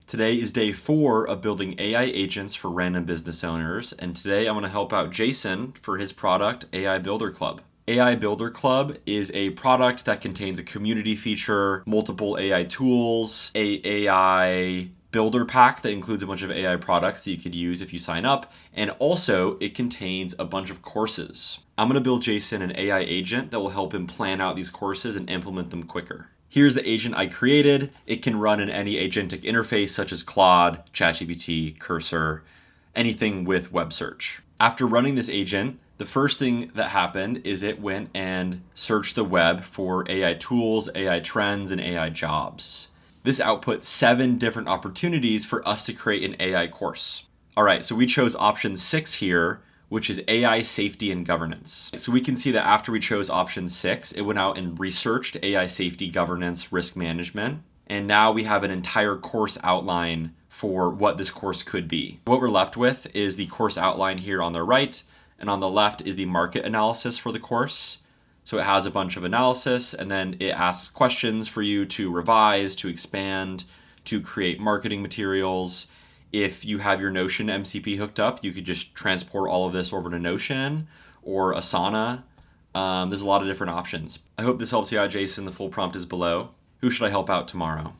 Today is day 4 of building AI agents for random business owners, and today I'm going to help out Jason for his product, AI Builder Club. AI Builder Club is a product that contains a community feature, multiple AI tools, a AI builder pack that includes a bunch of AI products that you could use if you sign up, and also it contains a bunch of courses. I'm going to build Jason an AI agent that will help him plan out these courses and implement them quicker. Here's the agent I created. It can run in any agentic interface such as Claude, ChatGPT, Cursor, anything with web search. After running this agent, the first thing that happened is it went and searched the web for AI tools, AI trends, and AI jobs. This output 7 different opportunities for us to create an AI course. All right, so we chose option 6 here, which is AI safety and governance. So we can see that after we chose option 6, it went out and researched AI safety, governance, risk management. And now we have an entire course outline for what this course could be. What we're left with is the course outline here on the right, and on the left is the market analysis for the course. So it has a bunch of analysis, and then it asks questions for you to revise, to expand, to create marketing materials. If you have your Notion MCP hooked up, you could just transport all of this over to Notion or Asana. There's a lot of different options. I hope this helps you out, Jason. The full prompt is below. Who should I help out tomorrow?